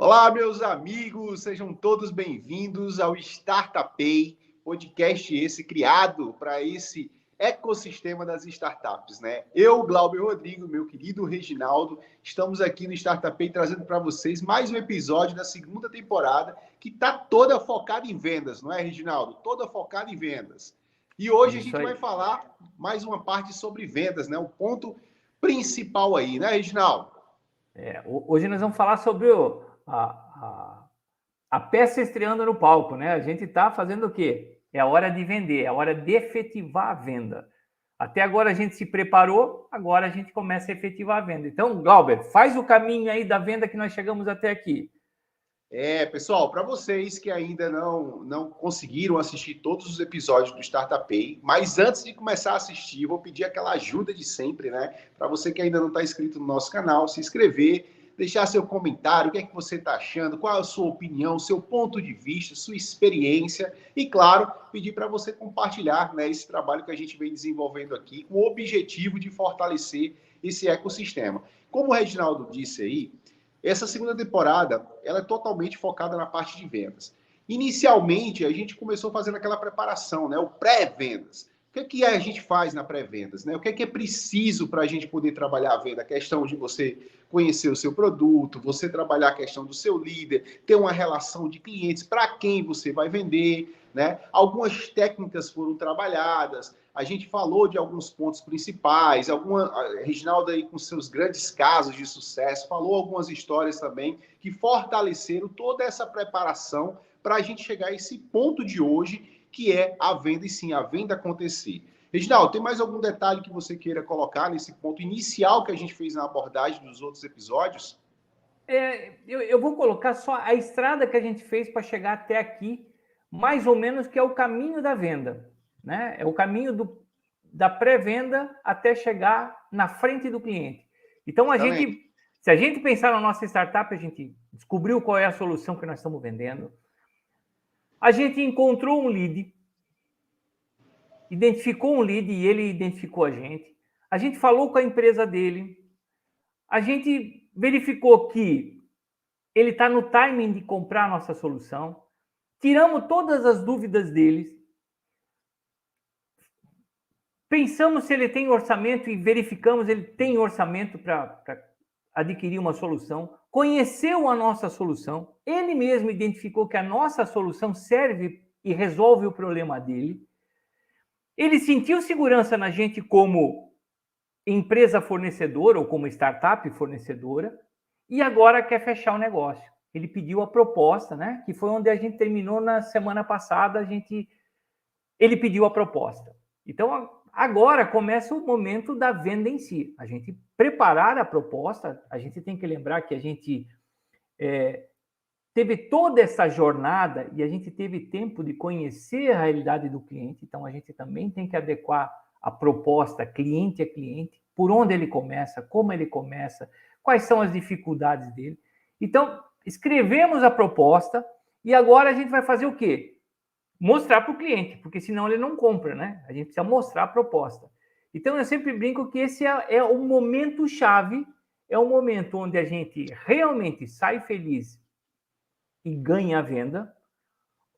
Olá, meus amigos, sejam todos bem-vindos ao Startupay, podcast esse criado para esse ecossistema das startups, né? Eu, Glauber Rodrigo, meu querido Reginaldo, estamos aqui no Startupay trazendo para vocês mais um episódio da segunda temporada que está toda focada em vendas, não é, Reginaldo? Toda focada em vendas. E hoje a gente vai falar mais uma parte sobre vendas, né? O ponto principal aí, né, Reginaldo? Hoje nós vamos falar sobre a peça estreando no palco, né? A gente está fazendo o quê? É a hora de vender, é a hora de efetivar a venda. Até agora a gente se preparou, agora a gente começa a efetivar a venda. Então, Glauber, faz o caminho aí da venda que nós chegamos até aqui. Pessoal, para vocês que ainda não conseguiram assistir todos os episódios do Startupay, mas antes de começar a assistir, vou pedir aquela ajuda de sempre, né? Para você que ainda não está inscrito no nosso canal, se inscrever, deixar seu comentário, o que é que você está achando, qual é a sua opinião, seu ponto de vista, sua experiência e, claro, pedir para você compartilhar, né, esse trabalho que a gente vem desenvolvendo aqui com o objetivo de fortalecer esse ecossistema. Como o Reginaldo disse aí, essa segunda temporada, ela é totalmente focada na parte de vendas. Inicialmente, a gente começou fazendo aquela preparação, né? O pré-vendas. O que a gente faz na pré-vendas, né? O que é preciso para a gente poder trabalhar a venda? A questão de você conhecer o seu produto, você trabalhar a questão do seu líder, ter uma relação de clientes para quem você vai vender, né? Algumas técnicas foram trabalhadas, a gente falou de alguns pontos principais, Reginaldo aí com seus grandes casos de sucesso, falou algumas histórias também que fortaleceram toda essa preparação para a gente chegar a esse ponto de hoje, que é a venda e sim, a venda acontecer. Reginaldo, tem mais algum detalhe que você queira colocar nesse ponto inicial que a gente fez na abordagem dos outros episódios? Eu vou colocar só a estrada que a gente fez para chegar até aqui, mais ou menos, que é o caminho da venda, né? É o caminho da pré-venda até chegar na frente do cliente. Então, se a gente pensar na nossa startup, a gente descobriu qual é a solução que nós estamos vendendo, a gente encontrou um lead, identificou um lead e ele identificou a gente falou com a empresa dele, a gente verificou que ele está no timing de comprar a nossa solução, tiramos todas as dúvidas deles, pensamos se ele tem orçamento e verificamos se ele tem orçamento para adquirir uma solução, conheceu a nossa solução, ele mesmo identificou que a nossa solução serve e resolve o problema dele, ele sentiu segurança na gente como empresa fornecedora ou como startup fornecedora e agora quer fechar o negócio. Ele pediu a proposta, né? Que foi onde a gente terminou na semana passada, ele pediu a proposta. Então, agora começa o momento da venda em si. A gente preparar a proposta, a gente tem que lembrar que a gente teve toda essa jornada e a gente teve tempo de conhecer a realidade do cliente, então a gente também tem que adequar a proposta cliente a cliente, por onde ele começa, como ele começa, quais são as dificuldades dele. Então, escrevemos a proposta e agora a gente vai fazer o quê? Mostrar para o cliente, porque senão ele não compra, né? A gente precisa mostrar a proposta. Então, eu sempre brinco que esse é o momento chave, é o momento onde a gente realmente sai feliz e ganha a venda,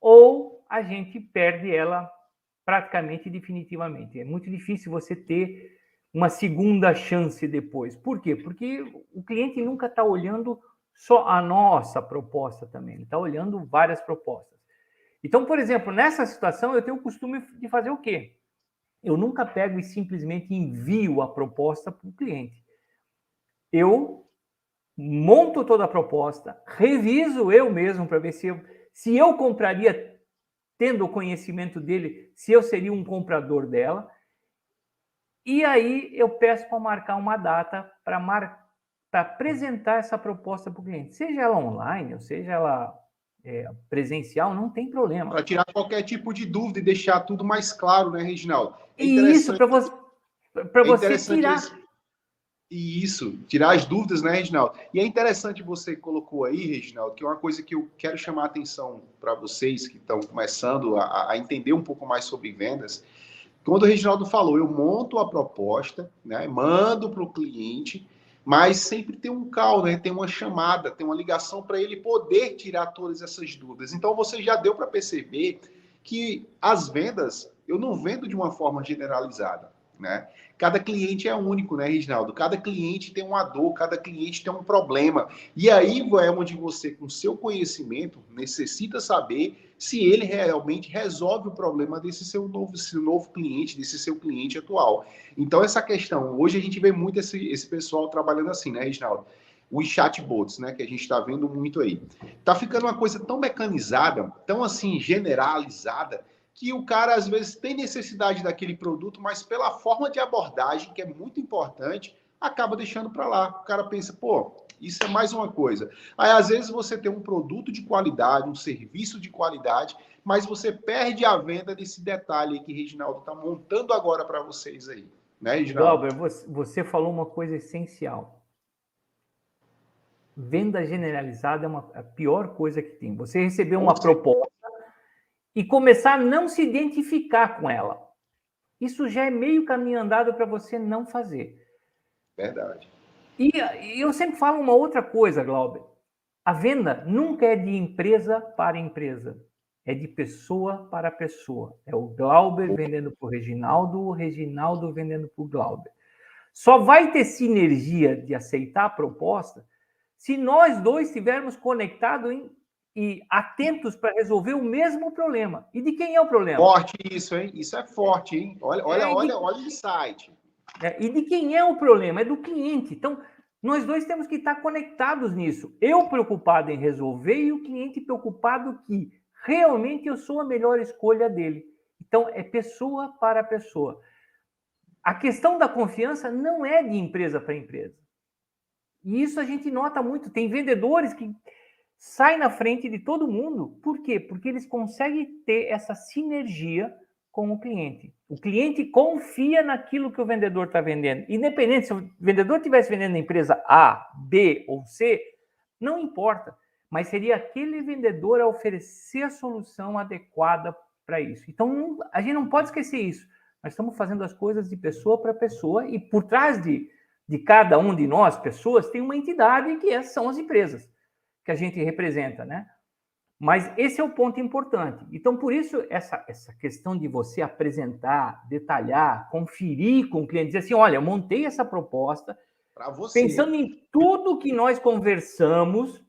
ou a gente perde ela praticamente definitivamente. É muito difícil você ter uma segunda chance depois. Por quê? Porque o cliente nunca está olhando só a nossa proposta também, ele está olhando várias propostas. Então, por exemplo, nessa situação, eu tenho o costume de fazer o quê? Eu nunca pego e simplesmente envio a proposta para o cliente. Eu monto toda a proposta, reviso eu mesmo para ver se eu compraria, tendo o conhecimento dele, se eu seria um comprador dela. E aí eu peço para marcar uma data para apresentar essa proposta para o cliente. Seja ela online, ou seja ela presencial, não tem problema. Para tirar qualquer tipo de dúvida e deixar tudo mais claro, né, Reginaldo? E isso, para você tirar... Isso, tirar as dúvidas, né, Reginaldo? E é interessante você colocou aí, Reginaldo, que é uma coisa que eu quero chamar a atenção para vocês que estão começando a entender um pouco mais sobre vendas. Quando o Reginaldo falou, eu monto a proposta, né, mando para o cliente, mas sempre tem um call, né? Tem uma chamada, tem uma ligação para ele poder tirar todas essas dúvidas. Então você já deu para perceber que as vendas eu não vendo de uma forma generalizada, né? Cada cliente é único, né, Reginaldo? Cada cliente tem uma dor, cada cliente tem um problema. E aí é onde você, com seu conhecimento, necessita saber se ele realmente resolve o problema desse seu novo cliente, desse seu cliente atual. Então, essa questão, hoje a gente vê muito esse pessoal trabalhando assim, né, Reginaldo? Os chatbots, né, que a gente está vendo muito aí. Tá ficando uma coisa tão mecanizada, tão assim, generalizada, que o cara às vezes tem necessidade daquele produto, mas pela forma de abordagem, que é muito importante, acaba deixando para lá. O cara pensa, pô, isso é mais uma coisa. Aí às vezes você tem um produto de qualidade, um serviço de qualidade, mas você perde a venda desse detalhe que o Reginaldo está montando agora para vocês aí. Né, Reginaldo? Glauber, você falou uma coisa essencial. Venda generalizada é a pior coisa que tem. Você receber uma proposta e começar a não se identificar com ela. Isso já é meio caminho andado para você não fazer. Verdade. E eu sempre falo uma outra coisa, Glauber. A venda nunca é de empresa para empresa. É de pessoa para pessoa. É o Glauber vendendo para o Reginaldo vendendo para o Glauber. Só vai ter sinergia de aceitar a proposta se nós dois estivermos conectados e atentos para resolver o mesmo problema. E de quem é o problema? Forte isso, hein? Isso é forte, hein? Olha o insight. E de quem é o problema? É do cliente. Então, nós dois temos que estar conectados nisso. Eu preocupado em resolver e o cliente preocupado que realmente eu sou a melhor escolha dele. Então, é pessoa para pessoa. A questão da confiança não é de empresa para empresa. E isso a gente nota muito. Tem vendedores que saem na frente de todo mundo. Por quê? Porque eles conseguem ter essa sinergia com o cliente. O cliente confia naquilo que o vendedor está vendendo. Independente se o vendedor estivesse vendendo na empresa A, B ou C, não importa. Mas seria aquele vendedor a oferecer a solução adequada para isso. Então, a gente não pode esquecer isso. Nós estamos fazendo as coisas de pessoa para pessoa e por trás de cada um de nós, pessoas, tem uma entidade que são as empresas que a gente representa, né? Mas esse é o ponto importante. Então, por isso, essa questão de você apresentar, detalhar, conferir com o cliente, dizer assim, olha, eu montei essa proposta, pensando em tudo que nós conversamos,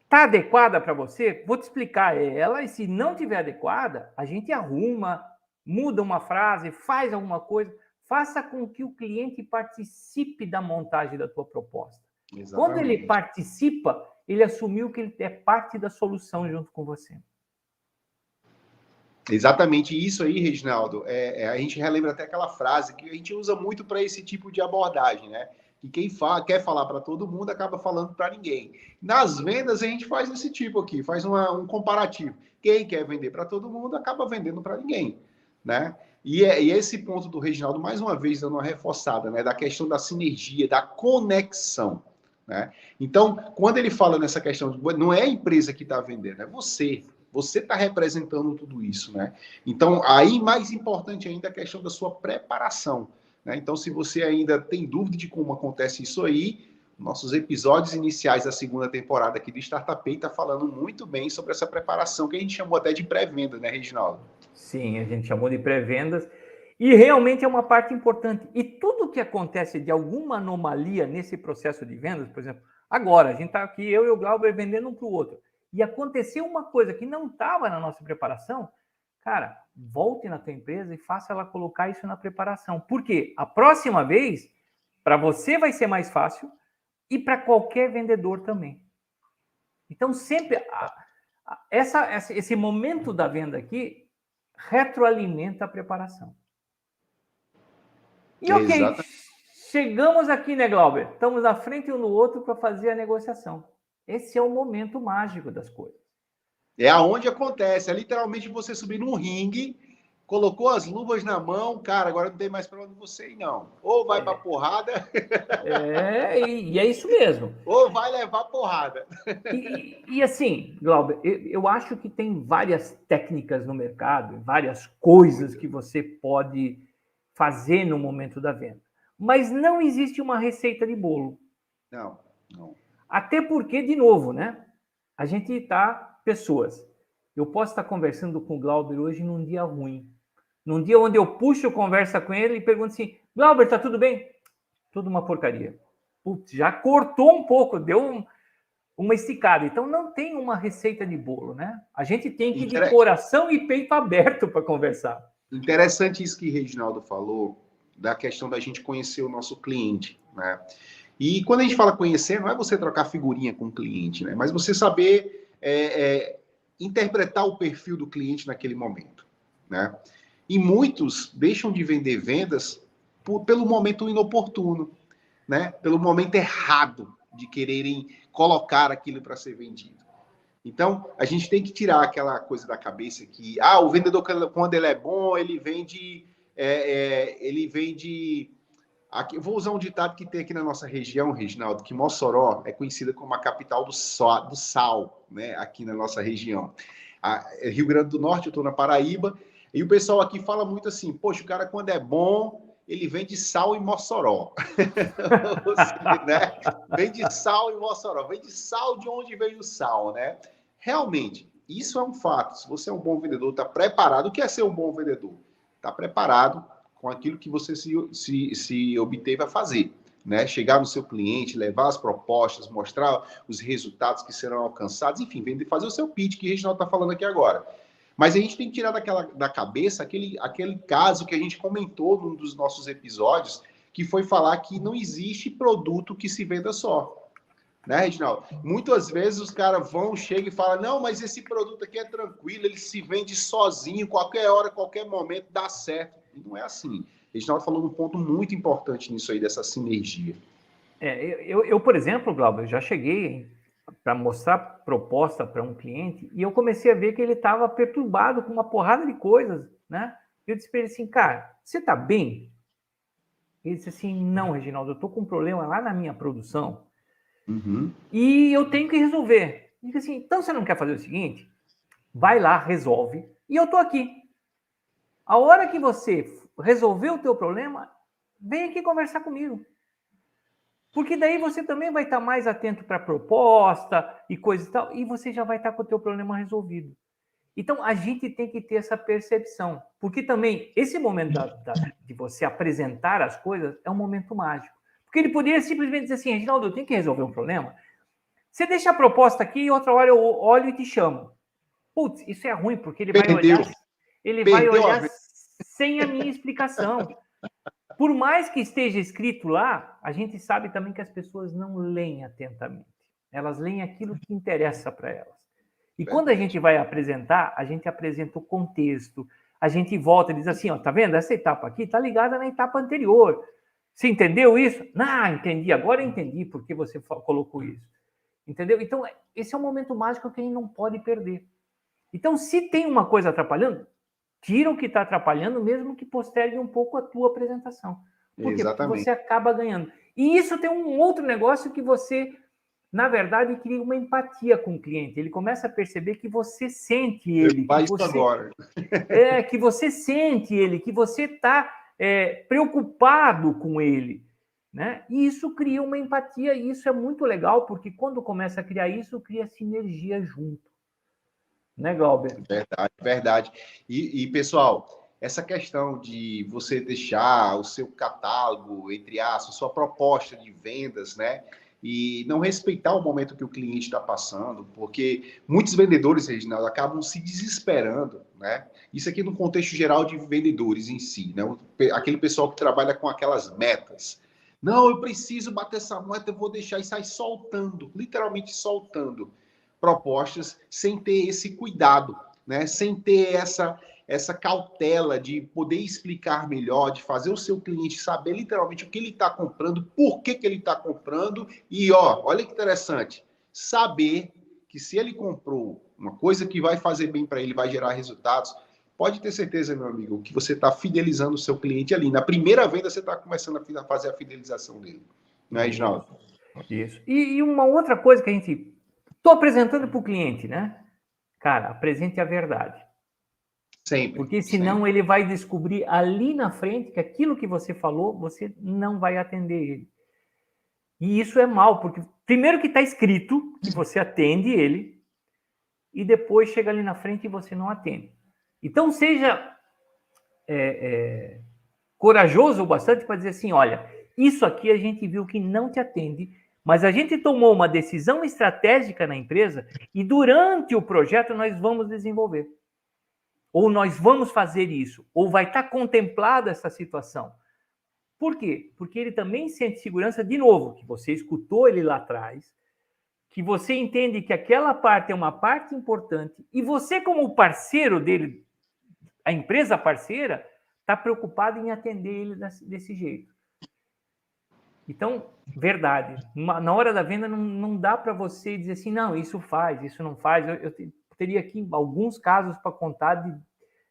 está adequada para você? Vou te explicar ela, e se não tiver adequada, a gente arruma, muda uma frase, faz alguma coisa, faça com que o cliente participe da montagem da tua proposta. Exatamente. Quando ele participa, ele assumiu que ele é parte da solução junto com você. Exatamente isso aí, Reginaldo. A gente relembra até aquela frase que a gente usa muito para esse tipo de abordagem, né? Que quem quer falar para todo mundo acaba falando para ninguém. Nas vendas, a gente faz esse tipo aqui, faz um comparativo. Quem quer vender para todo mundo acaba vendendo para ninguém, né? E esse ponto do Reginaldo, mais uma vez, dando uma reforçada, né? Da questão da sinergia, da conexão. Né? Então, quando ele fala nessa questão, não é a empresa que está vendendo, é você. Você está representando tudo isso. Né? Então, aí, mais importante ainda, a questão da sua preparação. Né? Então, se você ainda tem dúvida de como acontece isso aí, nossos episódios iniciais da segunda temporada aqui do Startup Pay está falando muito bem sobre essa preparação, que a gente chamou até de pré-venda, né, Reginaldo? Sim, a gente chamou de pré-vendas. E realmente é uma parte importante. E tudo que acontece de alguma anomalia nesse processo de vendas, por exemplo, agora, a gente está aqui, eu e o Glauber, vendendo um para o outro, e aconteceu uma coisa que não estava na nossa preparação, cara, volte na tua empresa e faça ela colocar isso na preparação. Por quê? A próxima vez, para você vai ser mais fácil e para qualquer vendedor também. Então, sempre, esse momento da venda aqui retroalimenta a preparação. E ok, exatamente. Chegamos aqui, né, Glauber? Estamos na frente um no outro para fazer a negociação. Esse é o momento mágico das coisas. É aonde acontece. É literalmente você subir num ringue, colocou as luvas na mão, cara, agora não tem mais para onde você ir, não. Ou vai para porrada. E é isso mesmo. Ou vai levar porrada. E assim, Glauber, eu acho que tem várias técnicas no mercado, várias coisas que você pode fazer no momento da venda. Mas não existe uma receita de bolo. Não, não. Até porque, de novo, né? A gente pessoas. Eu posso estar conversando com o Glauber hoje num dia ruim. Num dia onde eu puxo conversa com ele e pergunto assim, Glauber, tá tudo bem? Tudo uma porcaria. Putz, já cortou um pouco, deu uma esticada. Então, não tem uma receita de bolo, né? A gente tem que ir de coração e peito aberto para conversar. Interessante isso que o Reginaldo falou, da questão da gente conhecer o nosso cliente, né? E quando a gente fala conhecer, não é você trocar figurinha com o cliente, né? Mas você saber interpretar o perfil do cliente naquele momento, né? E muitos deixam de vender vendas pelo momento inoportuno, né? Pelo momento errado de quererem colocar aquilo para ser vendido. Então, a gente tem que tirar aquela coisa da cabeça que, o vendedor, quando ele é bom, ele vende. Aqui, eu vou usar um ditado que tem aqui na nossa região, Reginaldo, que Mossoró é conhecida como a capital do sal, né? Aqui na nossa região. Rio Grande do Norte, eu estou na Paraíba, e o pessoal aqui fala muito assim: poxa, o cara, quando é bom, ele vende sal em Mossoró. Né? Vende sal em Mossoró, vende sal de onde veio o sal, né? Realmente, isso é um fato. Se você é um bom vendedor, está preparado. O que é ser um bom vendedor? Está preparado com aquilo que você se obteve a fazer. Né? Chegar no seu cliente, levar as propostas, mostrar os resultados que serão alcançados, enfim, fazer o seu pitch que o Reginaldo está falando aqui agora. Mas a gente tem que tirar da cabeça aquele caso que a gente comentou num dos nossos episódios, que foi falar que não existe produto que se venda só. Né, Reginaldo? Muitas vezes os caras chegam e falam, não, mas esse produto aqui é tranquilo, ele se vende sozinho, qualquer hora, qualquer momento, dá certo. E não é assim. Reginaldo falou um ponto muito importante nisso aí, dessa sinergia. Eu, por exemplo, Glauber, já cheguei para mostrar proposta para um cliente e eu comecei a ver que ele estava perturbado com uma porrada de coisas, né? Eu disse para ele assim, cara, você está bem? Ele disse assim, não, Reginaldo, eu estou com um problema lá na minha produção e eu tenho que resolver. Ele disse assim, então você não quer fazer o seguinte? Vai lá, resolve e eu estou aqui. A hora que você resolver o teu problema, vem aqui conversar comigo. Porque daí você também vai estar mais atento para a proposta e coisa e tal, e você já vai estar com o teu problema resolvido. Então, a gente tem que ter essa percepção, porque também esse momento de você apresentar as coisas é um momento mágico. Porque ele poderia simplesmente dizer assim, Reginaldo, eu tenho que resolver um problema. Você deixa a proposta aqui e outra hora eu olho e te chamo. Putz, isso é ruim, porque ele vai olhar sem a minha explicação. Por mais que esteja escrito lá, a gente sabe também que as pessoas não leem atentamente. Elas leem aquilo que interessa para elas. E quando a gente vai apresentar, a gente apresenta o contexto, a gente volta e diz assim, ó, tá vendo? Essa etapa aqui tá ligada na etapa anterior. Você entendeu isso? Não, entendi. Agora eu entendi por que você colocou isso. Entendeu? Então, esse é um momento mágico que a gente não pode perder. Então, se tem uma coisa atrapalhando, tira o que está atrapalhando, mesmo que postergue um pouco a tua apresentação. Por quê? Porque você acaba ganhando. E isso tem um outro negócio que você, na verdade, cria uma empatia com o cliente. Ele começa a perceber que você sente ele. Que você sente ele, que você está preocupado com ele. Né? E isso cria uma empatia, e isso é muito legal, porque quando começa a criar isso, cria sinergia junto. Né, Glauber? Verdade, verdade. E, pessoal, essa questão de você deixar o seu catálogo, entre aspas, sua proposta de vendas, né? E não respeitar o momento que o cliente está passando, porque muitos vendedores, Reginaldo, acabam se desesperando, né? Isso aqui no contexto geral de vendedores em si, né? Aquele pessoal que trabalha com aquelas metas. Não, eu preciso bater essa meta, eu vou deixar e sair soltando, literalmente soltando propostas sem ter esse cuidado, né? Sem ter essa cautela de poder explicar melhor, de fazer o seu cliente saber literalmente o que ele está comprando, por que ele está comprando e, olha que interessante, saber que se ele comprou uma coisa que vai fazer bem para ele, vai gerar resultados, pode ter certeza, meu amigo, que você está fidelizando o seu cliente ali. Na primeira venda, você está começando a fazer a fidelização dele. Não é, Reginaldo? Isso. E uma outra coisa que a gente... Estou apresentando para o cliente, né? Cara, apresente a verdade. Sempre. Porque senão ele vai descobrir ali na frente que aquilo que você falou, você não vai atender ele. E isso é mal, porque primeiro que está escrito que você atende ele, e depois chega ali na frente e você não atende. Então seja corajoso o bastante para dizer assim, olha, isso aqui a gente viu que não te atende, mas a gente tomou uma decisão estratégica na empresa e durante o projeto nós vamos desenvolver. Ou nós vamos fazer isso, ou vai estar contemplada essa situação. Por quê? Porque ele também sente segurança, de novo, que você escutou ele lá atrás, que você entende que aquela parte é uma parte importante, e você, como parceiro dele, a empresa parceira, está preocupado em atender ele desse jeito. Então, verdade, na hora da venda não dá para você dizer assim, não, isso faz, isso não faz. Eu teria aqui alguns casos para contar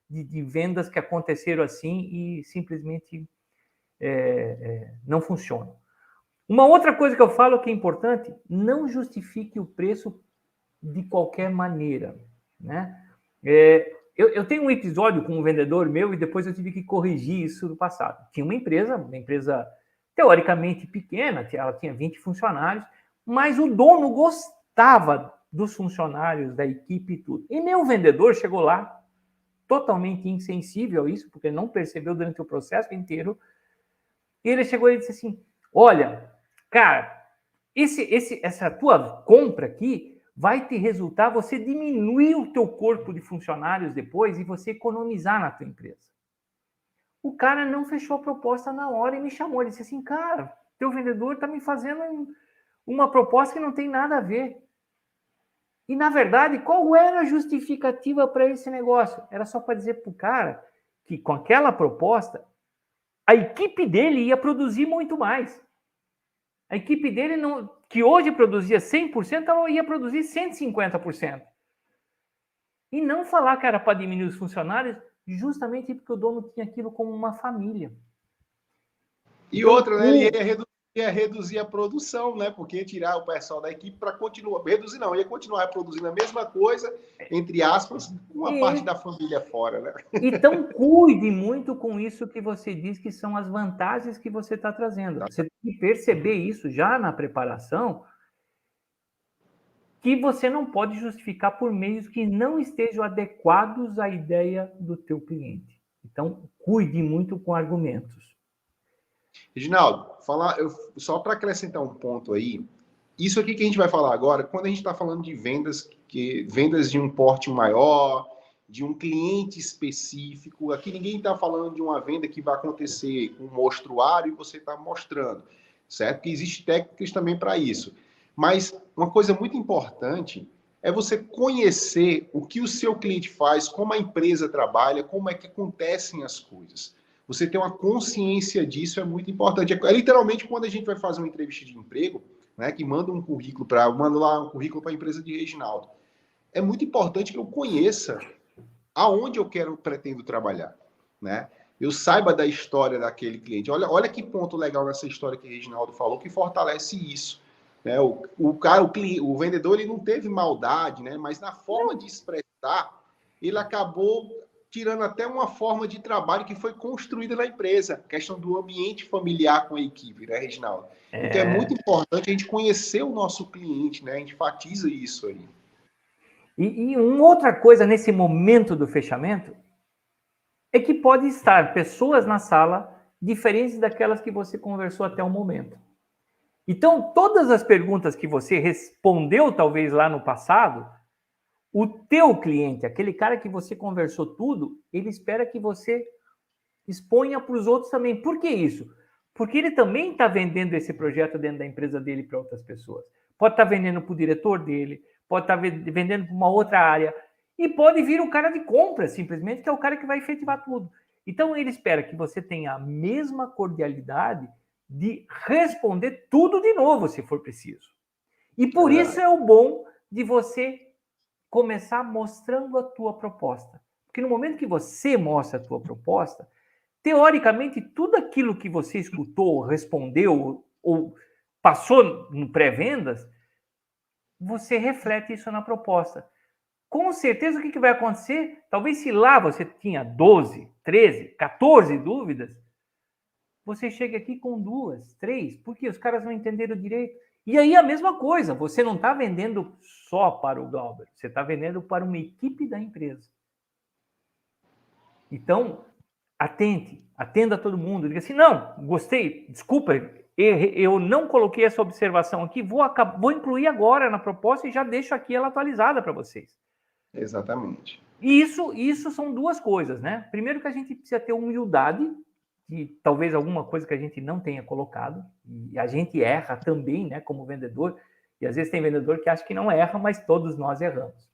de vendas que aconteceram assim e simplesmente não funcionam. Uma outra coisa que eu falo que é importante, não justifique o preço de qualquer maneira, né? Eu tenho um episódio com um vendedor meu e depois eu tive que corrigir isso no passado. Tinha uma empresa teoricamente pequena, ela tinha 20 funcionários, mas o dono gostava dos funcionários, da equipe e tudo. E meu vendedor chegou lá, totalmente insensível a isso, porque não percebeu durante o processo inteiro, e ele chegou e disse assim, olha, cara, essa tua compra aqui vai te resultar você diminuir o teu corpo de funcionários depois e você economizar na tua empresa. O cara não fechou a proposta na hora e me chamou. Ele disse assim, cara, teu vendedor está me fazendo uma proposta que não tem nada a ver. E, na verdade, qual era a justificativa para esse negócio? Era só para dizer para o cara que com aquela proposta, a equipe dele ia produzir muito mais. A equipe dele, que hoje produzia 100%, ela ia produzir 150%. E não falar que era para diminuir os funcionários, justamente porque o dono tinha aquilo como uma família. E então, outra, né? Ele ia reduzir a produção, né? Porque ia tirar o pessoal da equipe para continuar. Reduzir não, ia continuar produzindo a mesma coisa, entre aspas, com uma parte da família fora, né? Então, cuide muito com isso que você diz que são as vantagens que você está trazendo. Você tem que perceber isso já na preparação, que você não pode justificar por meios que não estejam adequados à ideia do teu cliente. Então, cuide muito com argumentos. Reginaldo, só para acrescentar um ponto aí, isso aqui que a gente vai falar agora, quando a gente está falando de vendas de um porte maior, de um cliente específico, aqui ninguém está falando de uma venda que vai acontecer com um mostruário e você está mostrando, certo? Que existem técnicas também para isso. Mas uma coisa muito importante é você conhecer o que o seu cliente faz, como a empresa trabalha, como é que acontecem as coisas. Você ter uma consciência disso é muito importante. É literalmente quando a gente vai fazer uma entrevista de emprego, né, que manda um currículo para a empresa de Reginaldo. É muito importante que eu conheça aonde eu pretendo trabalhar, né? Eu saiba da história daquele cliente. Olha que ponto legal nessa história que o Reginaldo falou que fortalece isso. Né? O vendedor ele não teve maldade, né? Mas na forma de expressar, ele acabou tirando até uma forma de trabalho que foi construída na empresa, a questão do ambiente familiar com a equipe, né, Reginaldo? Então é muito importante a gente conhecer o nosso cliente, né? A gente enfatiza isso aí. E uma outra coisa nesse momento do fechamento é que pode estar pessoas na sala diferentes daquelas que você conversou até o momento. Então, todas as perguntas que você respondeu, talvez lá no passado, o teu cliente, aquele cara que você conversou tudo, ele espera que você exponha para os outros também. Por que isso? Porque ele também está vendendo esse projeto dentro da empresa dele para outras pessoas. Pode estar vendendo para o diretor dele, pode estar vendendo para uma outra área, e pode vir o cara de compra, simplesmente, que é o cara que vai efetivar tudo. Então, ele espera que você tenha a mesma cordialidade de responder tudo de novo, se for preciso. E por isso é o bom de você começar mostrando a tua proposta. Porque no momento que você mostra a tua proposta, teoricamente, tudo aquilo que você escutou, respondeu ou passou no pré-vendas, você reflete isso na proposta. com certeza o que vai acontecer? Talvez se lá você tinha 12, 13, 14 dúvidas, você chega aqui com 2, 3, porque os caras não entenderam direito. E aí a mesma coisa, você não está vendendo só para o Glauber, você está vendendo para uma equipe da empresa. Então, atenda todo mundo, diga assim, não, gostei, desculpa, eu não coloquei essa observação aqui, vou incluir agora na proposta e já deixo aqui ela atualizada para vocês. Exatamente. E isso são duas coisas, né? Primeiro que a gente precisa ter humildade, de talvez alguma coisa que a gente não tenha colocado, e a gente erra também, né, como vendedor, e às vezes tem vendedor que acha que não erra, mas todos nós erramos.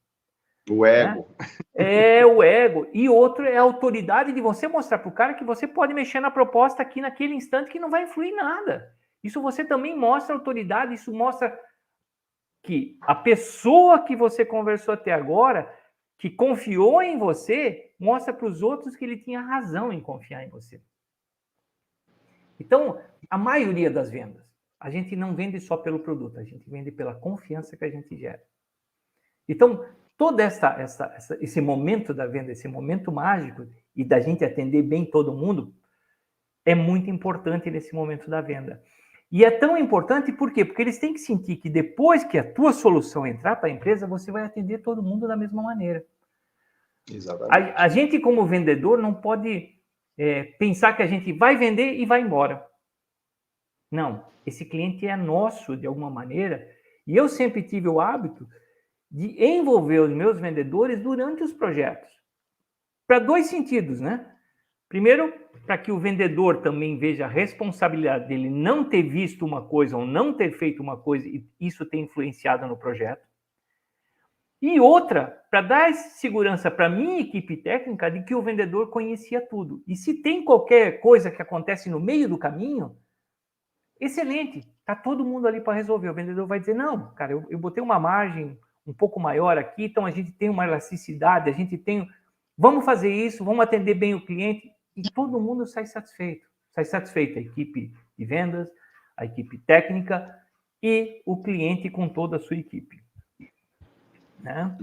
O ego. Né? É o ego. E outro é a autoridade de você mostrar para o cara que você pode mexer na proposta aqui naquele instante que não vai influir em nada. Isso você também mostra autoridade, isso mostra que a pessoa que você conversou até agora, que confiou em você, mostra para os outros que ele tinha razão em confiar em você. Então, a maioria das vendas, a gente não vende só pelo produto, a gente vende pela confiança que a gente gera. Então, todo esse momento da venda, esse momento mágico e da gente atender bem todo mundo, é muito importante nesse momento da venda. E é tão importante por quê? Porque eles têm que sentir que depois que a tua solução entrar para a empresa, você vai atender todo mundo da mesma maneira. Exatamente. A gente, como vendedor, não pode pensar que a gente vai vender e vai embora. Não, esse cliente é nosso de alguma maneira, e eu sempre tive o hábito de envolver os meus vendedores durante os projetos. Para 2 sentidos, né? Primeiro, para que o vendedor também veja a responsabilidade dele não ter visto uma coisa ou não ter feito uma coisa e isso ter influenciado no projeto. E outra, para dar segurança para a minha equipe técnica de que o vendedor conhecia tudo. E se tem qualquer coisa que acontece no meio do caminho, excelente, está todo mundo ali para resolver. O vendedor vai dizer, não, cara, eu botei uma margem um pouco maior aqui, então a gente tem uma elasticidade, a gente tem... Vamos fazer isso, vamos atender bem o cliente e todo mundo sai satisfeito. Sai satisfeito a equipe de vendas, a equipe técnica e o cliente com toda a sua equipe. Né?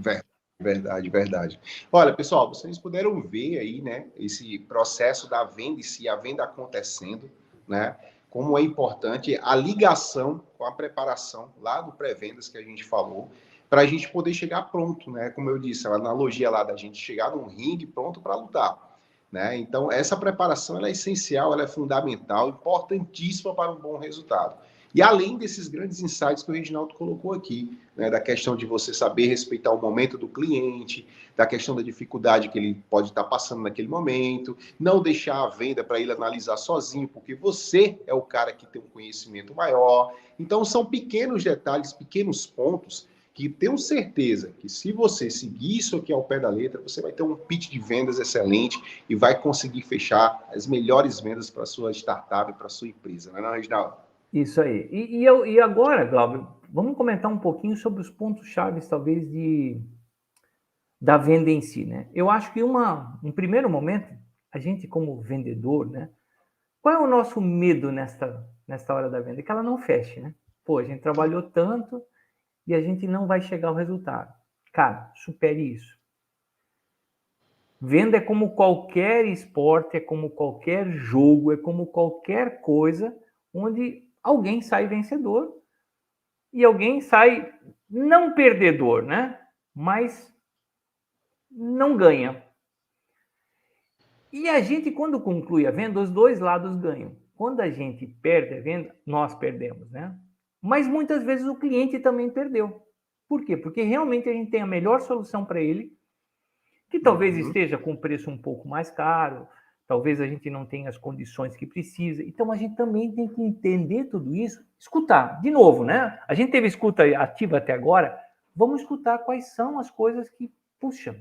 Verdade. Olha, pessoal, vocês puderam ver aí, né, esse processo da venda em si, a venda acontecendo, né, como é importante a ligação com a preparação lá do pré-vendas que a gente falou, para a gente poder chegar pronto, né, como eu disse, a analogia lá da gente chegar num ringue pronto para lutar, né, então essa preparação ela é essencial, ela é fundamental, importantíssima para um bom resultado. E além desses grandes insights que o Reginaldo colocou aqui, né, da questão de você saber respeitar o momento do cliente, da questão da dificuldade que ele pode estar passando naquele momento, não deixar a venda para ele analisar sozinho, porque você é o cara que tem um conhecimento maior. Então, são pequenos detalhes, pequenos pontos que tenho certeza que se você seguir isso aqui ao pé da letra, você vai ter um pitch de vendas excelente e vai conseguir fechar as melhores vendas para a sua startup, para a sua empresa, não é, Reginaldo? Isso aí. E agora, Glauber, vamos comentar um pouquinho sobre os pontos-chave, talvez, da venda em si, né? Eu acho que um primeiro momento, a gente como vendedor, né? Qual é o nosso medo nesta hora da venda? Que ela não feche, né? Pô, a gente trabalhou tanto e a gente não vai chegar ao resultado. Cara, supere isso. Venda é como qualquer esporte, é como qualquer jogo, é como qualquer coisa onde alguém sai vencedor e alguém sai não perdedor, né? Mas não ganha. E a gente, quando conclui a venda, os dois lados ganham. Quando a gente perde a venda, nós perdemos, né? Mas muitas vezes o cliente também perdeu. Por quê? Porque realmente a gente tem a melhor solução para ele, que talvez esteja com preço um pouco mais caro, talvez a gente não tenha as condições que precisa. Então, a gente também tem que entender tudo isso, escutar. De novo, né? A gente teve escuta ativa até agora, vamos escutar quais são as coisas que, puxa,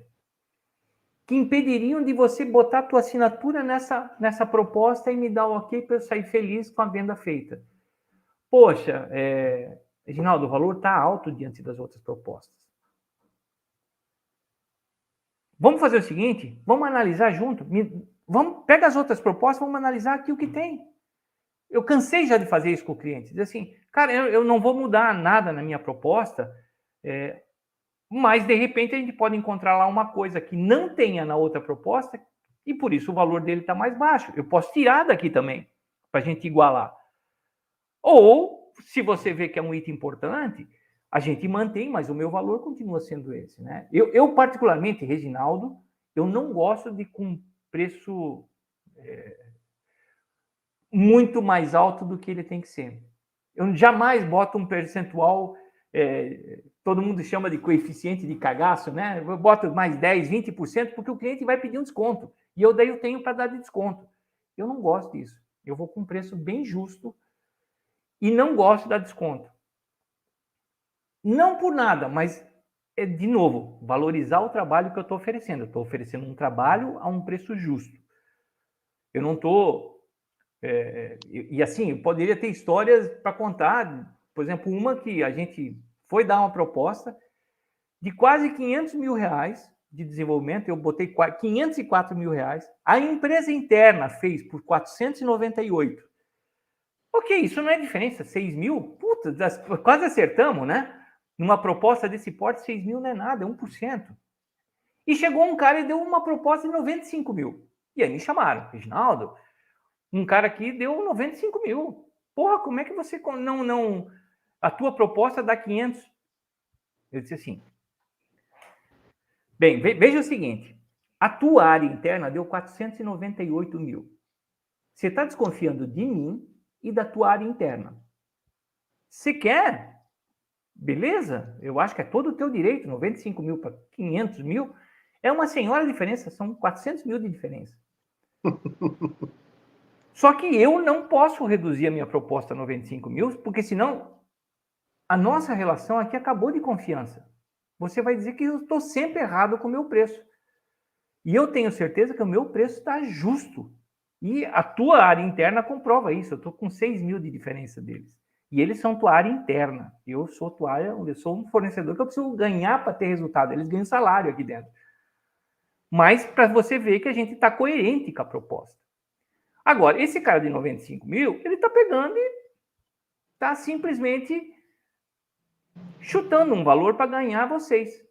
que impediriam de você botar a tua assinatura nessa proposta e me dar o ok para eu sair feliz com a venda feita. Poxa, Reginaldo, o valor está alto diante das outras propostas. Vamos fazer o seguinte, vamos analisar junto, pega as outras propostas, vamos analisar aqui o que tem. Eu cansei já de fazer isso com o cliente, dizer assim, cara, eu não vou mudar nada na minha proposta, Mas, de repente, a gente pode encontrar lá uma coisa que não tenha na outra proposta e, por isso, o valor dele está mais baixo. Eu posso tirar daqui também, para a gente igualar. Ou, se você vê que é um item importante, a gente mantém, mas o meu valor continua sendo esse, né? Eu particularmente, Reginaldo, eu não gosto de com preço muito mais alto do que ele tem que ser. Eu jamais boto um percentual, todo mundo chama de coeficiente de cagaço, né? Eu boto mais 10, 20%, porque o cliente vai pedir um desconto. E daí eu tenho para dar de desconto. Eu não gosto disso. Eu vou com um preço bem justo e não gosto de dar desconto. Não por nada, mas, de novo, valorizar o trabalho que eu estou oferecendo. Eu estou oferecendo um trabalho a um preço justo. Eu não estou... e assim, eu poderia ter histórias para contar. Por exemplo, uma que a gente foi dar uma proposta de quase 500 mil reais de desenvolvimento, eu botei 504 mil reais, a empresa interna fez por 498. Ok, isso não é diferença, 6 mil, puta, quase acertamos, né? Numa proposta desse porte, 6 mil não é nada, é 1%. E chegou um cara e deu uma proposta de 95 mil. E aí me chamaram, Reginaldo, um cara aqui deu 95 mil. Porra, como é que você não... A tua proposta dá 500. Eu disse assim, bem, veja o seguinte, a tua área interna deu 498 mil. Você está desconfiando de mim e da tua área interna. Você quer? Beleza? Eu acho que é todo o teu direito, 95 mil para 500 mil, é uma senhora diferença, são 400 mil de diferença. Só que eu não posso reduzir a minha proposta a 95 mil, porque senão a nossa relação aqui acabou de confiança. Você vai dizer que eu estou sempre errado com o meu preço. E eu tenho certeza que o meu preço está justo. E a tua área interna comprova isso. Eu estou com 6 mil de diferença deles. E eles são tua área interna. Eu sou um fornecedor que eu preciso ganhar para ter resultado. Eles ganham salário aqui dentro. Mas para você ver que a gente está coerente com a proposta. Agora, esse cara de 95 mil, ele está pegando e está simplesmente chutando um valor para ganhar vocês.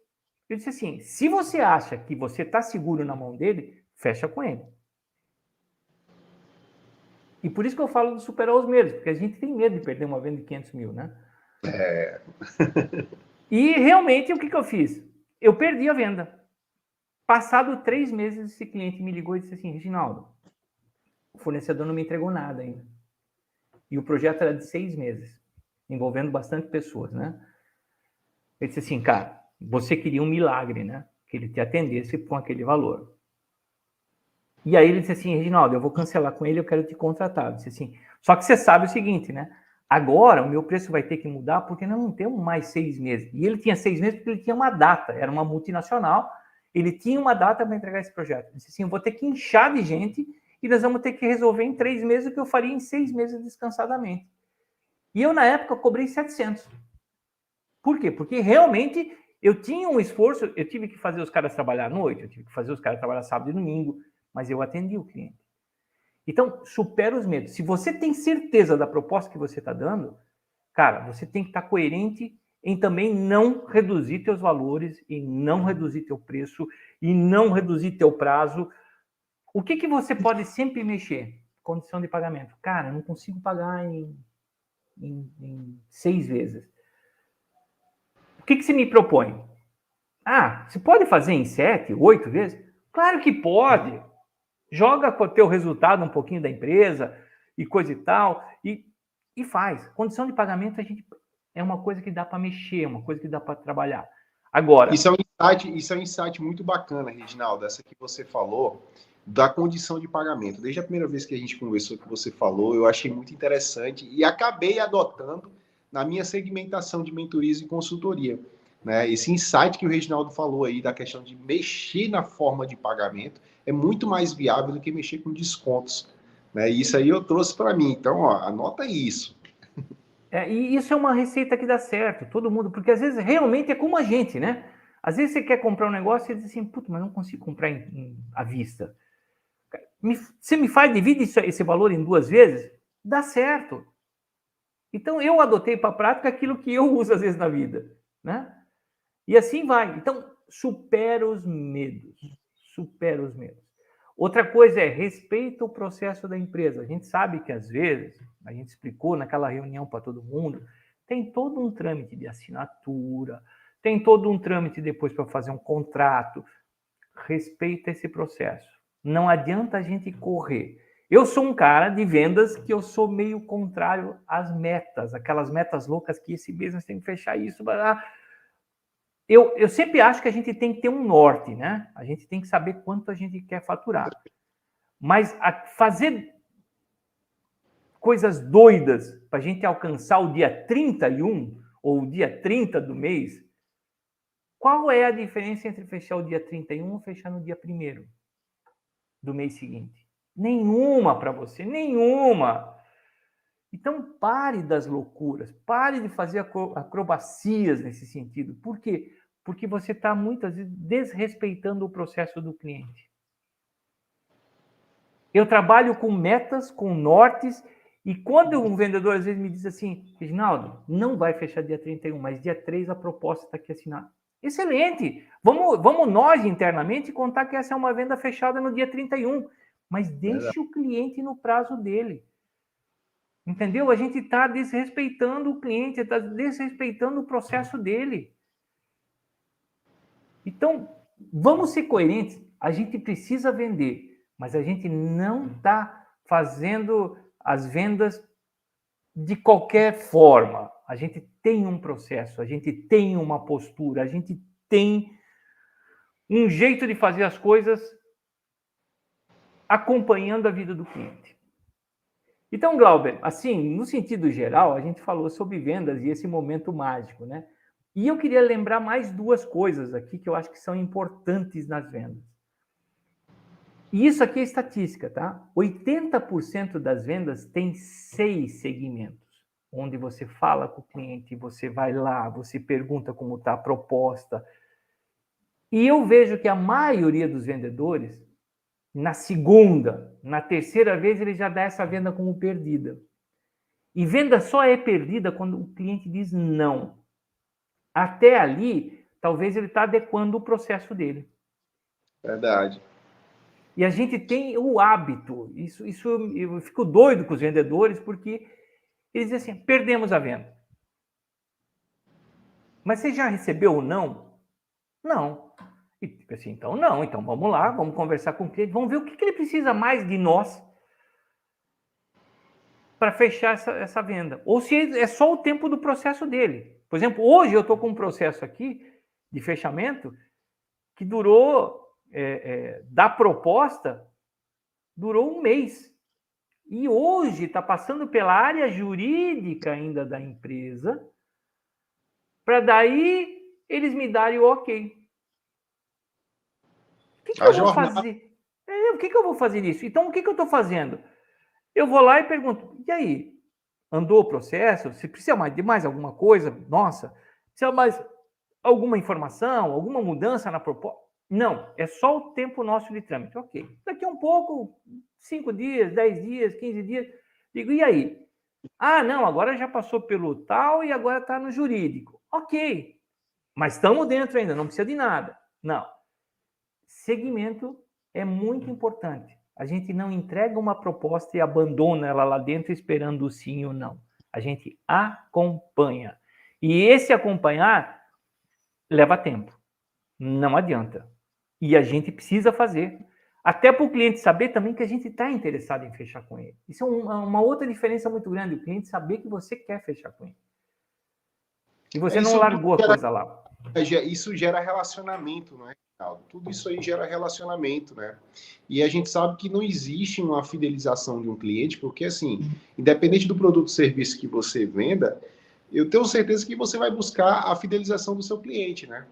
Eu disse assim, se você acha que você está seguro na mão dele, fecha com ele. E por isso que eu falo de superar os medos, porque a gente tem medo de perder uma venda de 500 mil, né? E realmente, o que eu fiz? Eu perdi a venda. Passado 3 meses, esse cliente me ligou e disse assim, Reginaldo, o fornecedor não me entregou nada ainda. E o projeto era de 6 meses, envolvendo bastante pessoas, né? Ele disse assim, cara, você queria um milagre, né? Que ele te atendesse com aquele valor. E aí ele disse assim, Reginaldo, eu vou cancelar com ele, eu quero te contratar. Eu disse assim, só que você sabe o seguinte, né? Agora o meu preço vai ter que mudar porque nós não temos mais 6 meses. E ele tinha 6 meses porque ele tinha uma data, era uma multinacional, ele tinha uma data para entregar esse projeto. Ele disse assim, eu vou ter que inchar de gente e nós vamos ter que resolver em 3 meses o que eu faria em 6 meses descansadamente. E eu, na época, cobrei 700. Por quê? Porque realmente eu tinha um esforço, eu tive que fazer os caras trabalhar à noite, eu tive que fazer os caras trabalhar sábado e domingo, mas eu atendi o cliente. Então, supera os medos. Se você tem certeza da proposta que você está dando, cara, você tem que estar coerente em também não reduzir teus valores, em não reduzir teu preço, e não reduzir teu prazo. O que você pode sempre mexer? Condição de pagamento. Cara, eu não consigo pagar em 6 vezes. O que você me propõe? Ah, você pode fazer em 7, 8 vezes? Claro que pode. Joga com o teu resultado um pouquinho da empresa e coisa e tal, e faz. Condição de pagamento é uma coisa que dá para mexer, uma coisa que dá para trabalhar. Agora... Isso é um insight muito bacana, Reginaldo, essa que você falou, da condição de pagamento. Desde a primeira vez que a gente conversou, que você falou, eu achei muito interessante e acabei adotando na minha segmentação de mentorias e consultoria. Né? Esse insight que o Reginaldo falou aí da questão de mexer na forma de pagamento é muito mais viável do que mexer com descontos. Né? E isso aí eu trouxe para mim. Então, ó, anota isso. E isso é uma receita que dá certo, todo mundo, porque às vezes realmente é como a gente, né? Às vezes você quer comprar um negócio e diz assim, puta, mas não consigo comprar à vista. Você me faz, divide esse valor em 2 vezes? Dá certo. Então eu adotei para a prática aquilo que eu uso às vezes na vida, né? E assim vai. Então, supera os medos. Supera os medos. Outra coisa é respeita o processo da empresa. A gente sabe que, às vezes, a gente explicou naquela reunião para todo mundo, tem todo um trâmite de assinatura, tem todo um trâmite depois para fazer um contrato. Respeita esse processo. Não adianta a gente correr. Eu sou um cara de vendas que eu sou meio contrário às metas, aquelas metas loucas que esse business tem que fechar isso. Eu sempre acho que a gente tem que ter um norte, né? A gente tem que saber quanto a gente quer faturar. Mas fazer coisas doidas para a gente alcançar o dia 31 ou o dia 30 do mês, qual é a diferença entre fechar o dia 31 ou fechar no dia 1º do mês seguinte? Nenhuma para você, nenhuma. Então, pare das loucuras, pare de fazer acrobacias nesse sentido. Por quê? Porque você está, muitas vezes, desrespeitando o processo do cliente. Eu trabalho com metas, com nortes, e quando um vendedor, às vezes, me diz assim, Reginaldo, não vai fechar dia 31, mas dia 3 a proposta está aqui assinada. Excelente! Vamos nós, internamente, contar que essa é uma venda fechada no dia 31, mas deixe o cliente no prazo dele. Entendeu? A gente está desrespeitando o cliente, está desrespeitando o processo dele. Então, vamos ser coerentes. A gente precisa vender, mas a gente não está fazendo as vendas de qualquer forma. A gente tem um processo, a gente tem uma postura, a gente tem um jeito de fazer as coisas acompanhando a vida do cliente. Então, Glauber, assim, no sentido geral, a gente falou sobre vendas e esse momento mágico, né? E eu queria lembrar mais 2 coisas aqui que eu acho que são importantes nas vendas. E isso aqui é estatística, tá? 80% das vendas tem 6 segmentos, onde você fala com o cliente, você vai lá, você pergunta como está a proposta. E eu vejo que a maioria dos vendedores, na segunda, na terceira vez, ele já dá essa venda como perdida. E venda só é perdida quando o cliente diz não. Até ali, talvez ele está adequando o processo dele. Verdade. E a gente tem o hábito, isso eu fico doido com os vendedores, porque eles dizem assim, perdemos a venda. Mas você já recebeu o não? Não. E tipo assim, então não, então vamos lá, vamos conversar com o cliente, vamos ver o que ele precisa mais de nós para fechar essa venda. Ou se é só o tempo do processo dele. Por exemplo, hoje eu estou com um processo aqui de fechamento que durou, da proposta, durou 1 mês. E hoje está passando pela área jurídica ainda da empresa, para daí eles me darem o ok. O que eu vou fazer? O que eu vou fazer nisso? Então, o que eu estou fazendo? Eu vou lá e pergunto, e aí? Andou o processo? Se precisa de mais alguma coisa? Nossa, precisa mais alguma informação, alguma mudança na proposta? Não, é só o tempo nosso de trâmite. Ok. Daqui a um pouco, 5 dias, 10 dias, 15 dias, digo, e aí? Ah, não, agora já passou pelo tal e agora está no jurídico. Ok, mas estamos dentro ainda, não precisa de nada. Não. Segmento é muito importante. A gente não entrega uma proposta e abandona ela lá dentro esperando o sim ou não. A gente acompanha. E esse acompanhar leva tempo. Não adianta. E a gente precisa fazer. Até para o cliente saber também que a gente está interessado em fechar com ele. Isso é uma outra diferença muito grande. O cliente saber que você quer fechar com ele. E você não largou a coisa lá. Isso gera relacionamento, né, Rinaldo? Tudo isso aí gera relacionamento, né? E a gente sabe que não existe uma fidelização de um cliente, porque, assim, independente do produto ou serviço que você venda, eu tenho certeza que você vai buscar a fidelização do seu cliente, né?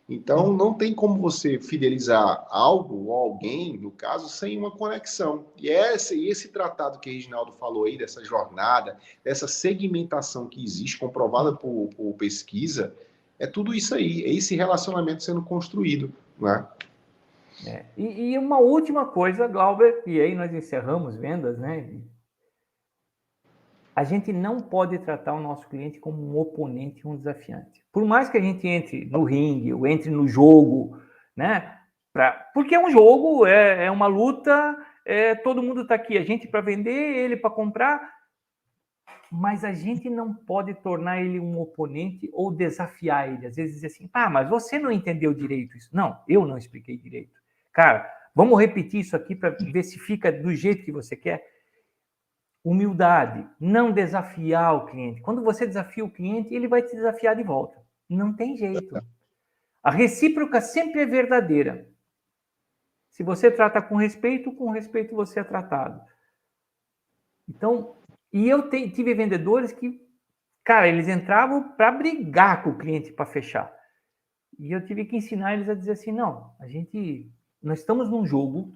Então, não tem como você fidelizar algo ou alguém, no caso, sem uma conexão. E esse tratado que o Reginaldo falou aí, dessa jornada, dessa segmentação que existe, comprovada por pesquisa, é tudo isso aí, é esse relacionamento sendo construído, né? E uma última coisa, Glauber, e aí nós encerramos vendas, né? A gente não pode tratar o nosso cliente como um oponente, um desafiante. Por mais que a gente entre no ringue, ou entre no jogo, né? Porque é um jogo, é uma luta, todo mundo está aqui, a gente para vender, ele para comprar, mas a gente não pode tornar ele um oponente ou desafiar ele. Às vezes dizer assim, mas você não entendeu direito isso. Não, eu não expliquei direito. Cara, vamos repetir isso aqui para ver se fica do jeito que você quer. Humildade, não desafiar o cliente. Quando você desafia o cliente, ele vai te desafiar de volta. Não tem jeito. A recíproca sempre é verdadeira. Se você trata com respeito você é tratado. Então, e eu tive vendedores que, cara, eles entravam para brigar com o cliente para fechar. E eu tive que ensinar eles a dizer assim, não, nós estamos num jogo,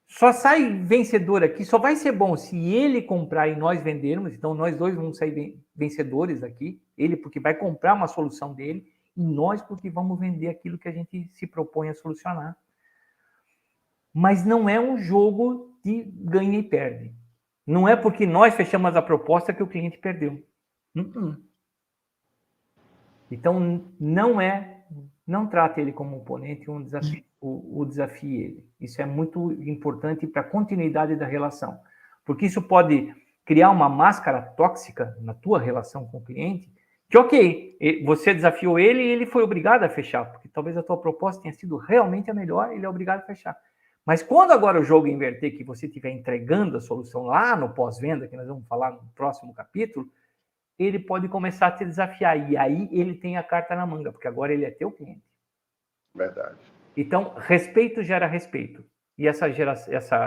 só sai vencedor aqui, só vai ser bom se ele comprar e nós vendermos, então nós dois vamos sair vencedores aqui, ele porque vai comprar uma solução dele, e nós porque vamos vender aquilo que a gente se propõe a solucionar. Mas não é um jogo de ganha e perde. Não é porque nós fechamos a proposta que o cliente perdeu. Então, não trate ele como oponente, o desafie ele. Isso é muito importante para a continuidade da relação, porque isso pode criar uma máscara tóxica na tua relação com o cliente, que ok, você desafiou ele e ele foi obrigado a fechar, porque talvez a tua proposta tenha sido realmente a melhor, ele é obrigado a fechar. Mas quando agora o jogo inverter, que você estiver entregando a solução lá no pós-venda, que nós vamos falar no próximo capítulo, ele pode começar a te desafiar. E aí ele tem a carta na manga, porque agora ele é teu cliente. Verdade. Então, respeito gera respeito. E essa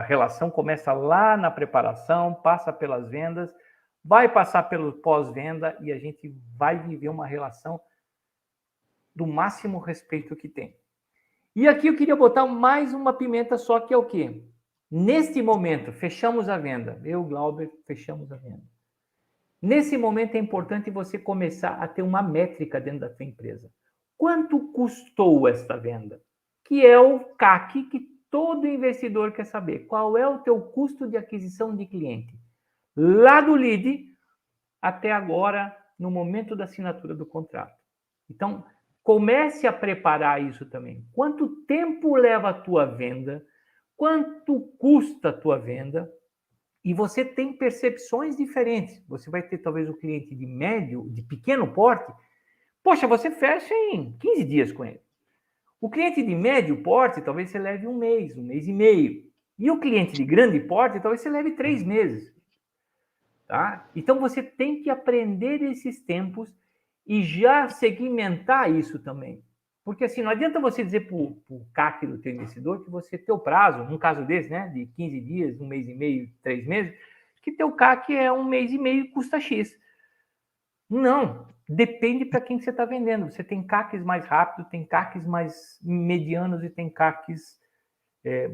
relação começa lá na preparação, passa pelas vendas, vai passar pelo pós-venda e a gente vai viver uma relação do máximo respeito que tem. E aqui eu queria botar mais uma pimenta só, que é o quê? Neste momento, fechamos a venda. Eu, Glauber, fechamos a venda. Nesse momento é importante você começar a ter uma métrica dentro da sua empresa. Quanto custou esta venda? Que é o CAC que todo investidor quer saber. Qual é o teu custo de aquisição de cliente? Lá do lead até agora, no momento da assinatura do contrato. Então, comece a preparar isso também. Quanto tempo leva a tua venda? Quanto custa a tua venda? E você tem percepções diferentes. Você vai ter talvez o cliente de médio, de pequeno porte. Poxa, você fecha em 15 dias com ele. O cliente de médio porte, talvez você leve um mês e meio. E o cliente de grande porte, talvez você leve 3 meses. Tá? Então você tem que aprender esses tempos e já segmentar isso também. Porque assim, não adianta você dizer para o CAC do teu investidor que você, teu prazo, num caso desse, né, de 15 dias, 1 mês e meio, 3 meses, que teu CAC é 1 mês e meio e custa X. Não, depende para quem você está vendendo. Você tem CACs mais rápidos, tem CACs mais medianos e tem CACs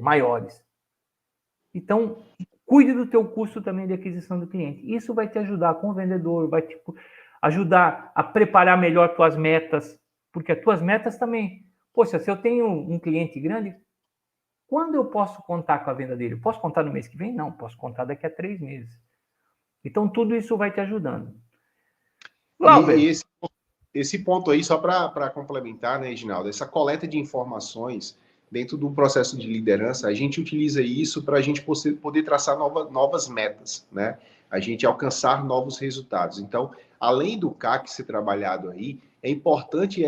maiores. Então, cuide do teu custo também de aquisição do cliente. Isso vai te ajudar com o vendedor, vai te ajudar a preparar melhor tuas metas, porque as tuas metas também. Poxa, se eu tenho um cliente grande, quando eu posso contar com a venda dele? Posso contar no mês que vem? Não, posso contar daqui a 3 meses. Então, tudo isso vai te ajudando. E esse ponto aí, só para complementar, né, Reginaldo, essa coleta de informações dentro do processo de liderança, a gente utiliza isso para a gente poder traçar novas metas, né? A gente alcançar novos resultados. Então, além do CAC ser trabalhado aí, é importante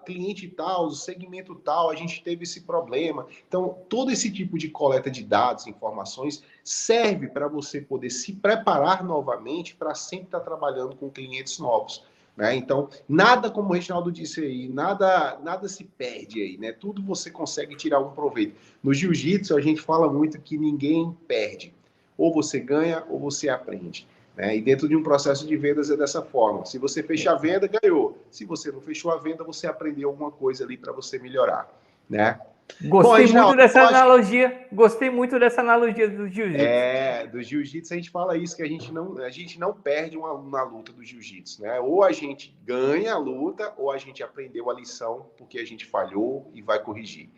cliente tal, segmento tal, a gente teve esse problema. Então, todo esse tipo de coleta de dados, informações, serve para você poder se preparar novamente para sempre estar trabalhando com clientes novos. Né? Então, nada, como o Reginaldo disse aí, nada se perde aí, né? Tudo você consegue tirar um proveito. No jiu-jitsu, a gente fala muito que ninguém perde. Ou você ganha, ou você aprende. Né? E dentro de um processo de vendas é dessa forma. Se você fechar a venda, ganhou. Se você não fechou a venda, você aprendeu alguma coisa ali para você melhorar. Né? Gostei muito dessa analogia. Gostei muito dessa analogia do jiu-jitsu. Do jiu-jitsu a gente fala isso, que a gente não perde uma luta do jiu-jitsu, né? Ou a gente ganha a luta, ou a gente aprendeu a lição porque a gente falhou e vai corrigir.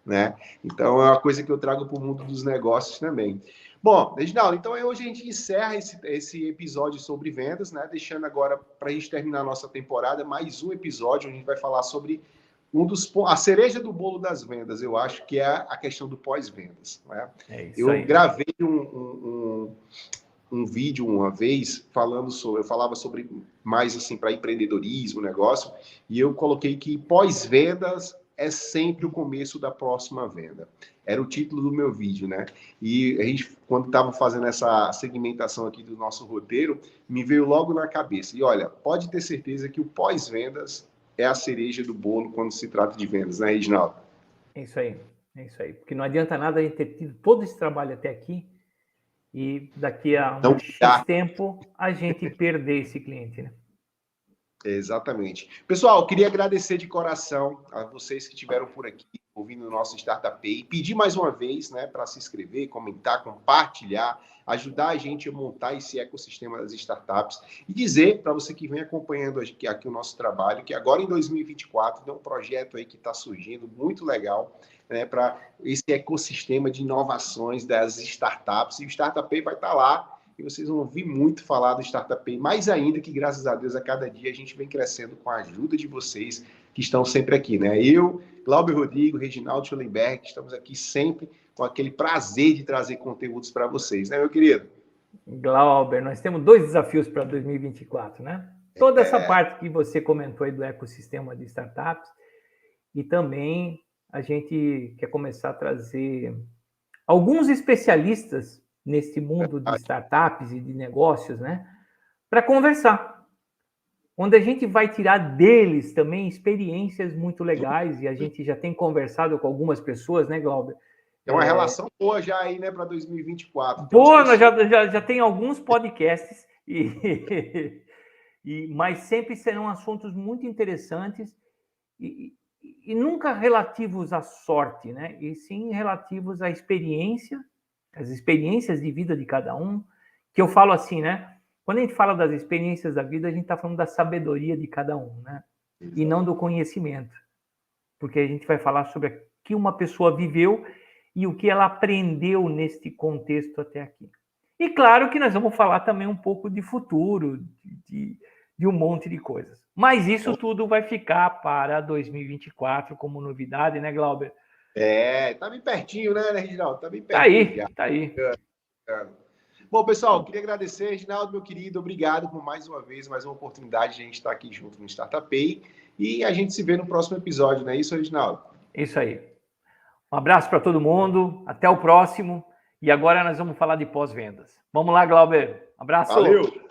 né? Então, é uma coisa que eu trago para o mundo dos negócios também. Bom, Reginaldo, então hoje a gente encerra esse episódio sobre vendas, né? Deixando agora, para a gente terminar a nossa temporada, mais um episódio onde a gente vai falar sobre a cereja do bolo das vendas, eu acho que é a questão do pós-vendas, né? Eu gravei um vídeo uma vez eu falava sobre mais assim para empreendedorismo, negócio, e eu coloquei que pós-vendas é sempre o começo da próxima venda. Era o título do meu vídeo, né? E a gente, quando estava fazendo essa segmentação aqui do nosso roteiro, me veio logo na cabeça. E olha, pode ter certeza que o pós-vendas é a cereja do bolo quando se trata de vendas, né, Reginaldo? É isso aí. Porque não adianta nada a gente ter tido todo esse trabalho até aqui e daqui a um X tempo a gente perder esse cliente, né? Exatamente. Pessoal, queria agradecer de coração a vocês que estiveram por aqui ouvindo o nosso Startup Pay. Pedir mais uma vez, né, para se inscrever, comentar, compartilhar, ajudar a gente a montar esse ecossistema das startups e dizer para você que vem acompanhando aqui o nosso trabalho que agora em 2024 tem um projeto aí que está surgindo muito legal, né, para esse ecossistema de inovações das startups, e o Startup Pay vai estar lá. E vocês vão ouvir muito falar do Startup Pay, mais ainda que, graças a Deus, a cada dia a gente vem crescendo com a ajuda de vocês que estão sempre aqui, né? Eu, Glauber Rodrigo, Reginaldo Schollenberg, estamos aqui sempre com aquele prazer de trazer conteúdos para vocês, né, meu querido? Glauber, nós temos 2 desafios para 2024, né? Toda essa parte que você comentou aí do ecossistema de startups, e também a gente quer começar a trazer alguns especialistas nesse mundo de startups e de negócios, né? Para conversar. Onde a gente vai tirar deles também experiências muito legais, e a gente já tem conversado com algumas pessoas, né, Glauber? É uma relação boa já aí, né, para 2024. Boa, nós já tem alguns podcasts, mas sempre serão assuntos muito interessantes e nunca relativos à sorte, né? E sim relativos à experiência, as experiências de vida de cada um, que eu falo assim, né? Quando a gente fala das experiências da vida, a gente está falando da sabedoria de cada um, né? Exatamente. E não do conhecimento. Porque a gente vai falar sobre o que uma pessoa viveu e o que ela aprendeu neste contexto até aqui. E claro que nós vamos falar também um pouco de futuro, de um monte de coisas. Mas isso tudo vai ficar para 2024 como novidade, né, Glauber? Tá bem pertinho, né, Reginaldo? Tá bem pertinho. Tá aí. Bom, pessoal, queria agradecer, Reginaldo, meu querido, obrigado por mais uma vez, mais uma oportunidade de a gente estar aqui junto no Startup Pay, e a gente se vê no próximo episódio, não é isso, Reginaldo? Isso aí. Um abraço para todo mundo, até o próximo, e agora nós vamos falar de pós-vendas. Vamos lá, Glauber. Abraço. Valeu!